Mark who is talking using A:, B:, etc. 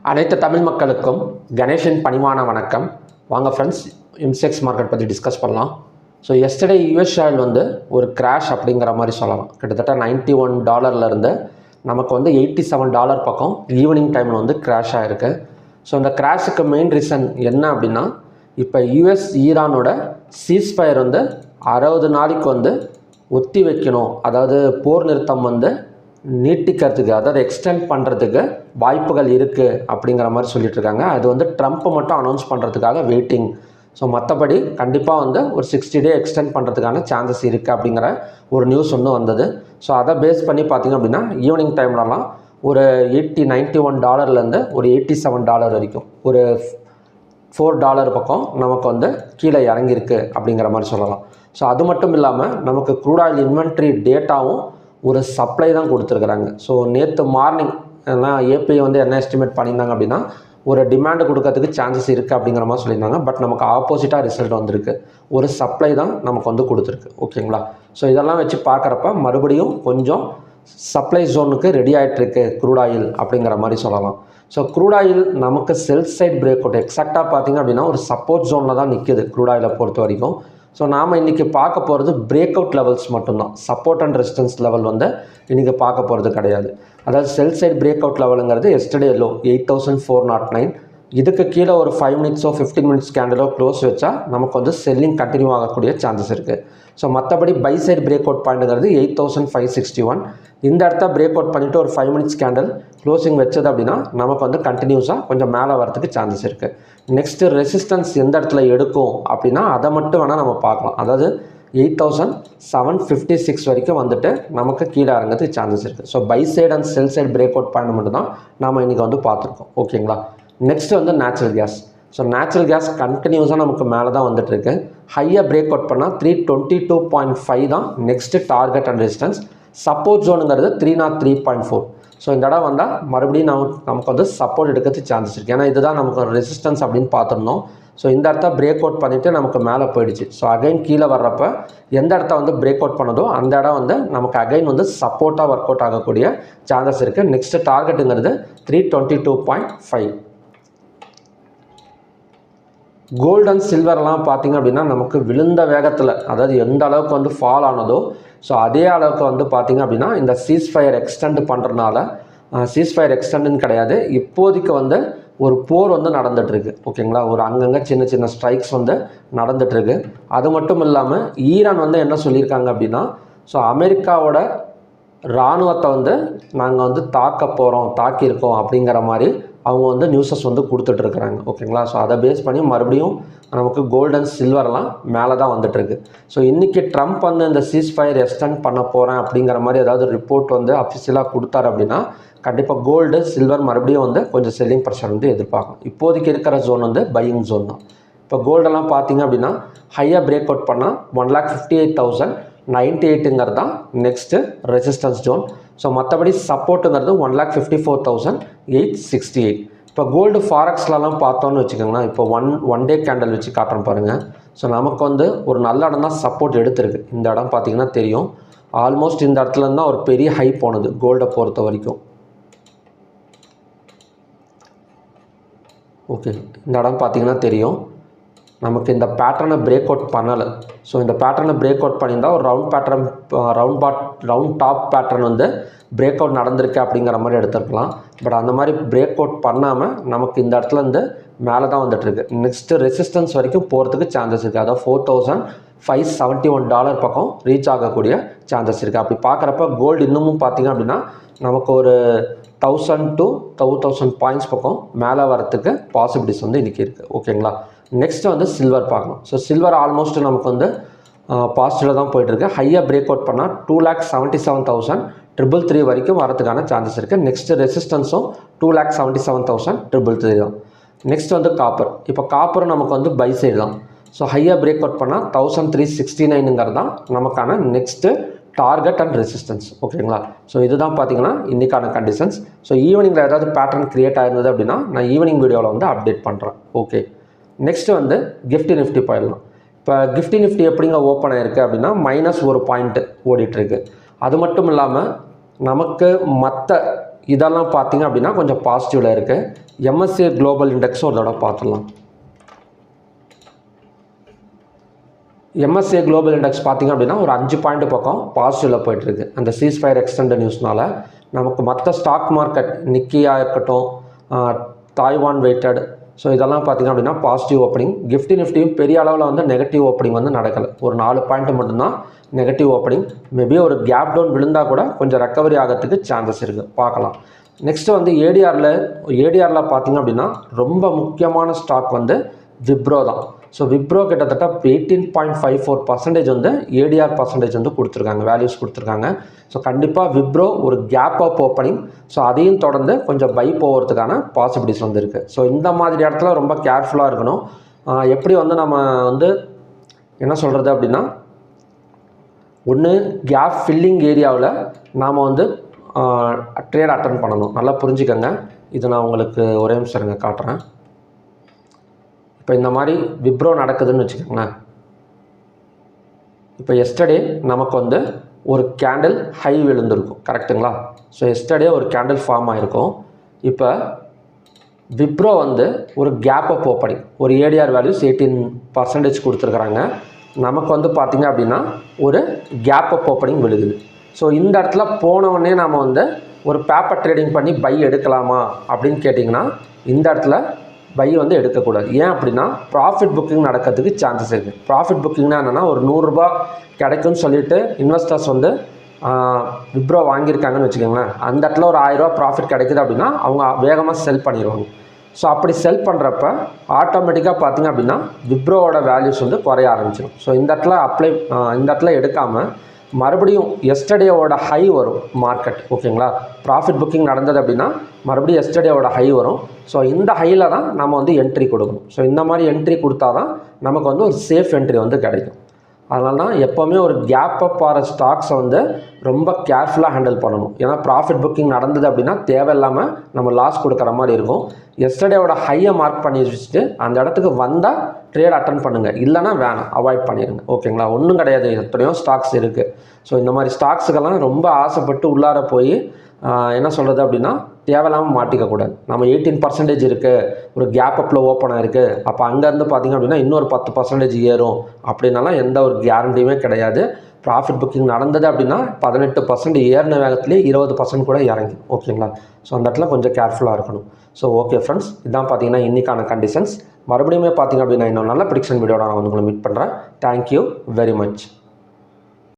A: அனைத்து தமிழ் மக்களுக்கும் கணேஷின் பணிவான வணக்கம். வாங்க ஃப்ரெண்ட்ஸ், இம்செக்ஸ் மார்க்கெட் பற்றி டிஸ்கஸ் பண்ணலாம். ஸோ எஸ்டர்டே யூஎஸ் ஷேர் வந்து ஒரு கிராஷ் அப்படிங்கிற மாதிரி சொல்லலாம். கிட்டத்தட்ட $91 நமக்கு வந்து $87 பக்கம் ஈவினிங் டைமில் வந்து கிராஷ் ஆகிருக்கு. ஸோ இந்த கிராஷுக்கு மெயின் ரீசன் என்ன அப்படின்னா, இப்போ யூஎஸ் ஈரானோட சீஸ்ஃபயர் வந்து 60 நாளைக்கு வந்து ஒத்தி வைக்கணும், அதாவது போர் நிறுத்தம் வந்து நீட்டிக்கிறதுக்கு, அதாவது எக்ஸ்டெண்ட் பண்ணுறதுக்கு வாய்ப்புகள் இருக்குது அப்படிங்கிற மாதிரி சொல்லிட்டு இருக்காங்க. அது வந்து ட்ரம்ப் மட்டும் அனௌன்ஸ் பண்ணுறதுக்காக வெயிட்டிங். ஸோ மற்றபடி கண்டிப்பாக வந்து ஒரு 60 டே எக்ஸ்டெண்ட் பண்ணுறதுக்கான சான்சஸ் இருக்குது அப்படிங்கிற ஒரு நியூஸ் ஒன்று வந்தது. ஸோ அதை பேஸ் பண்ணி பார்த்திங்க அப்படின்னா ஈவினிங் டைம்லலாம் ஒரு $91 ஒரு $87 வரைக்கும் ஒரு $4 பக்கம் நமக்கு வந்து கீழே இறங்கியிருக்கு அப்படிங்கிற மாதிரி சொல்லலாம். ஸோ அது மட்டும் இல்லாமல் நமக்கு க்ரூட் ஆயில் இன்வென்ட்ரி டேட்டாவும் ஒரு சப்ளை தான் கொடுத்துருக்குறாங்க. ஸோ நேற்று மார்னிங் ஏபிஐ வந்து என்ன எஸ்டிமேட் பண்ணியிருந்தாங்க அப்படின்னா, ஒரு டிமாண்டு கொடுக்கறதுக்கு சான்சஸ் இருக்குது அப்படிங்கிற மாதிரி சொல்லியிருந்தாங்க. பட் நமக்கு ஆப்போசிட்டாக ரிசல்ட் வந்திருக்கு. ஒரு சப்ளை தான் நமக்கு வந்து கொடுத்துருக்கு. ஓகேங்களா? ஸோ இதெல்லாம் வச்சு பார்க்குறப்ப மறுபடியும் கொஞ்சம் சப்ளை ஜோனுக்கு ரெடி ஆகிட்டுருக்கு க்ரூட் ஆயில் அப்படிங்கிற மாதிரி சொல்லலாம். ஸோ க்ரூட் ஆயில் நமக்கு செல் சைட் பிரேக் அவுட் எக்ஸாக்டாக பார்த்திங்க அப்படின்னா ஒரு சப்போர்ட் ஜோனில் தான் நிற்கிது க்ரூட் ஆயிலை பொறுத்த வரைக்கும். ஸோ நாம் இன்றைக்கி பார்க்க போகிறது பிரேக் அவுட் லெவல்ஸ் மட்டும்தான். சப்போர்ட் அண்ட் ரெசிஸ்டன்ஸ் லெவல் வந்து இன்றைக்கி பார்க்க போகிறது கிடையாது. அதாவது செல் சைட் பிரேக் அவுட் லெவலுங்கிறது எஸ்டர்டே லோ 8409. இதுக்கு கீழே ஒரு 5 மினிட்ஸோ 15 மினிட்ஸ் கேண்டலோ க்ளோஸ் வச்சா நமக்கு வந்து செல்லிங் கண்டினியூ ஆகக்கூடிய சான்சஸ் இருக்குது. ஸோ மற்றபடி பை சைட் பிரேக் அவுட் பாயிண்ட்டுங்கிறது 8561. இந்த இடத்த பிரேக் அவுட் பண்ணிவிட்டு ஒரு 5 மினிட்ஸ் கேண்டல் க்ளோசிங் வச்சது அப்படின்னா நமக்கு வந்து கண்டினியூஸாக கொஞ்சம் மேலே வரதுக்கு சான்சஸ் இருக்குது. நெக்ஸ்ட்டு ரெசிஸ்டன்ஸ் எந்த இடத்துல எடுக்கும் அப்படின்னா அதை மட்டும் வேணால் நம்ம பார்க்கலாம். அதாவது 8756 வரைக்கும் வந்துட்டு நமக்கு கீழே இறங்கிறதுக்கு சான்சஸ் இருக்குது. So buy side and sell side break out point மட்டும் தான் நம்ம இன்றைக்கி வந்து பார்த்துருக்கோம். ஓகேங்களா? நெக்ஸ்ட் வந்து natural gas. So natural gas கண்டினியூஸாக நமக்கு மேலே தான் வந்துட்டுருக்கு. ஹையாக பிரேக் அவுட் பண்ணால் 322.5 தான் next target and resistance. Support ஜோனுங்கிறது 303.4. ஸோ இந்த இடம் வந்தால் மறுபடியும் நமக்கு வந்து சப்போர்ட் எடுக்கிறதுக்கு சான்சஸ் இருக்குது. ஏன்னா இதுதான் நமக்கு ரெசிஸ்டன்ஸ் அப்படின்னு பார்த்துருந்தோம். ஸோ இந்த இடத்த பிரேக் அவுட் பண்ணிவிட்டு நமக்கு மேலே போயிடுச்சு. ஸோ அகைன் கீழே வர்றப்ப எந்த இடத்த வந்து பிரேக் அவுட் பண்ணதோ அந்த இடம் வந்து நமக்கு அகைன் வந்து சப்போர்ட்டாக ஒர்க் அவுட் ஆகக்கூடிய சான்சஸ் இருக்குது. நெக்ஸ்ட்டு டார்கெட்டுங்கிறது 322.5. கோல்டு அண்ட் சில்வர்லாம் பார்த்திங்க அப்படின்னா நமக்கு விழுந்த வேகத்தில், அதாவது எந்த அளவுக்கு வந்து ஃபால் ஆனதோ ஸோ அதே அளவுக்கு வந்து பார்த்திங்க அப்படின்னா இந்த சீஸ்ஃபயர் எக்ஸ்டெண்ட் பண்ணுறதுனால, சீஸ்ஃபயர் எக்ஸ்டெண்டுன்னு கிடையாது, இப்போதைக்கு வந்து ஒரு போர் வந்து நடந்துகிட்ருக்கு. ஓகேங்களா? ஒரு அங்கங்கே சின்ன சின்ன ஸ்ட்ரைக்ஸ் வந்து நடந்துகிட்ருக்கு. அது மட்டும் இல்லாமல் ஈரான் வந்து என்ன சொல்லியிருக்காங்க அப்படின்னா, ஸோ அமெரிக்காவோட இராணுவத்தை வந்து நாங்கள் வந்து தாக்கியிருக்கோம் அப்படிங்கிற மாதிரி அவங்க வந்து நியூஸஸ் வந்து கொடுத்துட்ருக்குறாங்க. ஓகேங்களா? ஸோ அதை பேஸ் பண்ணி மறுபடியும் நமக்கு கோல்டு அண்ட் சில்வர்லாம் மேலே தான் வந்துட்டுருக்கு. ஸோ இன்றைக்கி ட்ரம்ப் வந்து இந்த சீஸ்ஃபயர் எக்ஸ்டெண்ட் பண்ண போகிறேன் அப்படிங்கிற மாதிரி ஏதாவது ரிப்போர்ட் வந்து அஃபிஷியலாக கொடுத்தாரு அப்படின்னா கண்டிப்பாக கோல்டு சில்வர் மறுபடியும் வந்து கொஞ்சம் செல்லிங் ப்ரெஷர் வந்து எதிர்பார்க்கலாம். இப்போதைக்கு இருக்கிற ஜோன் வந்து பையிங் ஜோன் தான். இப்போ கோல்டெல்லாம் பார்த்திங்க அப்படின்னா ஹையாக பிரேக் அவுட் பண்ணால் 1,58,098 தான் நெக்ஸ்ட்டு ரெசிஸ்டன்ஸ் ஜோன். ஸோ மற்றபடி சப்போர்ட்டுங்கிறது 1,54,868. இப்போ கோல்டு ஃபாரெக்ஸ்லாம் பார்த்தோன்னு வச்சுக்கோங்களேன். இப்போ ஒன் டே கேண்டல் வச்சு காட்டுறேன் பாருங்கள். ஸோ நமக்கு வந்து ஒரு நல்ல இடம் தான் சப்போர்ட் எடுத்துருக்கு. இந்த இடம் பார்த்திங்கன்னா தெரியும். ஆல்மோஸ்ட் இந்த இடத்துல இருந்தால் ஒரு பெரிய ஹை போனது கோல்டை பொறுத்த வரைக்கும். ஓகே, இந்த இடம் பார்த்திங்கன்னா தெரியும். நமக்கு இந்த பேட்டர்னை பிரேக் அவுட் பண்ணலை. ஸோ இந்த பேட்டர்னை பிரேக் அவுட் பண்ணியிருந்தால் ஒரு ரவுண்ட் டாப் பேட்டர்ன் வந்து பிரேக் அவுட் நடந்திருக்கு அப்படிங்கிற மாதிரி எடுத்துருக்கலாம். பட் அந்த மாதிரி பிரேக் அவுட் பண்ணாமல் நமக்கு இந்த இடத்துல இருந்து மேலே தான் வந்துட்டுருக்கு. நெக்ஸ்ட்டு ரெசிஸ்டன்ஸ் வரைக்கும் போகிறதுக்கு சான்சஸ் இருக்குது. அதாவது $4,571 பக்கம் ரீச் ஆகக்கூடிய சான்சஸ் இருக்குது. அப்படி பார்க்குறப்ப கோல்டு இன்னமும் பார்த்திங்க அப்படின்னா நமக்கு ஒரு 1000 to 2000 பாயிண்ட்ஸ் பக்கம் மேலே வரத்துக்கு பாசிபிலிட்டிஸ் வந்து இன்றைக்கி இருக்குது. ஓகேங்களா? நெக்ஸ்ட்டு வந்து சில்வர் பார்க்கணும். ஸோ சில்வர் ஆல்மோஸ்ட் நமக்கு வந்து பாசிட்டிவில் தான் போயிட்டுருக்கு. ஹையாக பிரேக் அவுட் பண்ணால் 2,77,333 வரைக்கும் வரதுக்கான சான்சஸ் இருக்குது. நெக்ஸ்ட்டு ரெசிஸ்டன்ஸும் 2,77,333 தான். நெக்ஸ்ட் வந்து காப்பர். இப்போ காப்பரும் நமக்கு வந்து பை சைடு தான். ஸோ ஹையாக பிரேக் அவுட் பண்ணால் 1369 தான் நமக்கான நெக்ஸ்ட்டு டார்கெட் அண்ட் ரெசிஸ்டன்ஸ். ஓகேங்களா? ஸோ இதுதான் பார்த்திங்கன்னா இன்றைக்கான கண்டிஷன்ஸ். ஸோ ஈவினிங்கில் ஏதாவது பேட்டர்ன் க்ரியேட் ஆயிருந்தது அப்படின்னா நான் ஈவினிங் வீடியோவில் வந்து அப்டேட் பண்ணுறேன். ஓகே, நெக்ஸ்ட்டு வந்து கிஃப்டி நிஃப்டி போயிடலாம். இப்போ கிஃப்டி நிஃப்டி எப்படிங்க ஓப்பன் ஆகிருக்கு அப்படின்னா -1 பாயிண்ட் ஓடிட்டுருக்கு. அது மட்டும் இல்லாமல் நமக்கு மற்ற இதெல்லாம் பார்த்தீங்க அப்படின்னா கொஞ்சம் பாசிட்டிவில் இருக்குது. MSCI குளோபல் இண்டெக்ஸும் ஒரு தடவை பார்த்துடலாம். MSCI குளோபல் இண்டெக்ஸ் பார்த்திங்க அப்படின்னா ஒரு 5 பாயிண்ட் பக்கம் பாசிட்டிவில் போயிட்டுருக்கு. அந்த சீஸ்ஃபயர் எக்ஸ்டெண்ட் நியூஸ்னால் நமக்கு மற்ற ஸ்டாக் மார்க்கெட் நிக்கியாக இருக்கட்டும், தாய்வான் வெயிட்டட், ஸோ இதெல்லாம் பார்த்திங்க அப்படின்னா பாசிட்டிவ் ஓப்பனிங். கிஃப்டி நிஃப்டியும் பெரிய அளவில் வந்து நெகட்டிவ் ஓப்பனிங் வந்து நடக்கலை. ஒரு 4 பாயிண்ட் மட்டும்தான் நெகட்டிவ் ஓப்பனிங். மேபி ஒரு கேப் டவுன் விழுந்தால் கூட கொஞ்சம் ரெக்கவரி ஆகிறதுக்கு சான்சஸ் இருக்குது, பார்க்கலாம். நெக்ஸ்ட்டு வந்து ஏடிஆரில் பார்த்திங்க அப்படின்னா ரொம்ப முக்கியமான ஸ்டாக் வந்து விப்ரோ தான். ஸோ விப்ரோ கிட்டத்தட்ட 18.54% வந்து ஏடிஆர் பர்சன்டேஜ் வந்து கொடுத்துருக்காங்க, வேல்யூஸ் கொடுத்துருக்காங்க. ஸோ கண்டிப்பாக விப்ரோ ஒரு கேப் அப் ஓப்பனிங், ஸோ அதையும் தொடர்ந்து கொஞ்சம் பை போகிறதுக்கான பாசிபிலிட்டிஸ் வந்து இருக்குது. ஸோ இந்த மாதிரி இடத்துல ரொம்ப கேர்ஃபுல்லாக இருக்கணும். எப்படி வந்து நம்ம வந்து என்ன சொல்கிறது அப்படின்னா, ஒன்று கேப் ஃபில்லிங் ஏரியாவில் நாம் வந்து ட்ரேட் அட்டன் பண்ணணும். நல்லா புரிஞ்சுக்கங்க. இது நான் உங்களுக்கு ஒரே நிமிஷம் காட்டுறேன். இப்போ இந்த மாதிரி விப்ரோ நடக்குதுன்னு வச்சுக்கோங்களேன். இப்போ எஸ்டர்டே நமக்கு வந்து ஒரு கேண்டில் ஹை விழுந்திருக்கும், கரெக்டுங்களா? ஸோ எஸ்டர்டே ஒரு கேண்டில் ஃபார்ம் ஆகிருக்கும். இப்போ விப்ரோ வந்து ஒரு கேப் அப் ஓப்பனிங், ஒரு ஏடிஆர் வேல்யூஸ் 18% கொடுத்துருக்குறாங்க. நமக்கு வந்து பார்த்திங்க அப்படின்னா ஒரு கேப் அப் ஓப்பனிங் விழுகுது. ஸோ இந்த இடத்துல போனவொடனே நாம் வந்து ஒரு பேப்பர் ட்ரேடிங் பண்ணி பை எடுக்கலாமா அப்படின்னு கேட்டிங்கன்னா இந்த இடத்துல பை வந்து எடுக்கக்கூடாது. ஏன் அப்படின்னா ப்ராஃபிட் புக்கிங் நடக்கிறதுக்கு சான்சஸ் இருக்குது. ப்ராஃபிட் புக்கிங்னா என்னென்னா, ஒரு 100 ரூபா கிடைக்கும்னு சொல்லிட்டு இன்வெஸ்டர்ஸ் வந்து விப்ரோ வாங்கியிருக்காங்கன்னு வச்சுக்கோங்களேன். அந்த இடத்துல ஒரு 1000 ரூபா ப்ராஃபிட் கிடைக்குது அப்படின்னா அவங்க வேகமாக செல் பண்ணிடுவாங்க. ஸோ அப்படி செல் பண்ணுறப்ப ஆட்டோமேட்டிக்காக பார்த்திங்க அப்படின்னா விப்ரோவோட வேல்யூஸ் வந்து குறைய ஆரம்பிச்சிடும். ஸோ இந்த இடத்துல எடுக்காமல் மறுபடியும் எஸ்டர்டேவோட ஹை வரும் மார்க்கெட், ஓகேங்களா? ப்ராஃபிட் புக்கிங் நடந்தது அப்படின்னா மறுபடியும் எஸ்டர்டேவோட ஹை வரும். ஸோ இந்த ஹையில் தான் நம்ம வந்து என்ட்ரி கொடுக்கணும். ஸோ இந்த மாதிரி என்ட்ரி கொடுத்தா தான் நமக்கு வந்து ஒரு சேஃப் என்ட்ரி வந்து கிடைக்கும். அதனால தான் எப்போவுமே ஒரு கேப் அப் ஆகிற ஸ்டாக்ஸை வந்து ரொம்ப கேர்ஃபுல்லாக ஹேண்டில் பண்ணணும். ஏன்னா ப்ராஃபிட் புக்கிங் நடந்தது அப்படின்னா தேவையில்லாமல் நம்ம லாஸ் கொடுக்குற மாதிரி இருக்கும். எஸ்டர்டேவோட ஹையை மார்க் பண்ணி வச்சுட்டு அந்த இடத்துக்கு வந்தால் ட்ரேட் அட்டன் பண்ணுங்கள், இல்லைனா வேணாம், அவாய்ட் பண்ணிடுங்க, ஓகேங்களா? ஒன்றும் கிடையாது, எத்தனையோ ஸ்டாக்ஸ் இருக்குது. ஸோ இந்த மாதிரி ஸ்டாக்ஸுக்கெல்லாம் ரொம்ப ஆசைப்பட்டு உள்ளார போய் என்ன சொல்கிறது அப்படின்னா தேவையில்லாமல் மாட்டிக்கக்கூடாது. நம்ம 18% இருக்குது, ஒரு கேப் அப்பில் ஓப்பன் ஆகிருக்கு, அப்போ அங்கேருந்து பார்த்திங்க அப்படின்னா இன்னொரு 10% ஏறும் அப்படின்னாலாம் எந்த ஒரு கேரண்டியுமே கிடையாது. ப்ராஃபிட் புக்கிங் நடந்தது அப்படின்னா 18% ஏறின வேகத்துலேயே 20% கூட இறங்கி, ஓகேங்களா? ஸோ அந்த இடத்துல கொஞ்சம் கேர்ஃபுல்லாக இருக்கணும். ஸோ ஓகே ஃப்ரெண்ட்ஸ், இதுதான் பார்த்தீங்கன்னா இன்றைக்கான கண்டிஷன்ஸ். மறுபடியுமே பார்த்திங்க அப்படின்னா இன்னும் நல்ல ப்ரிடிக்ஷன் வீடியோட நான் வந்து உங்களை மீட் பண்ணுறேன். Thank you very much.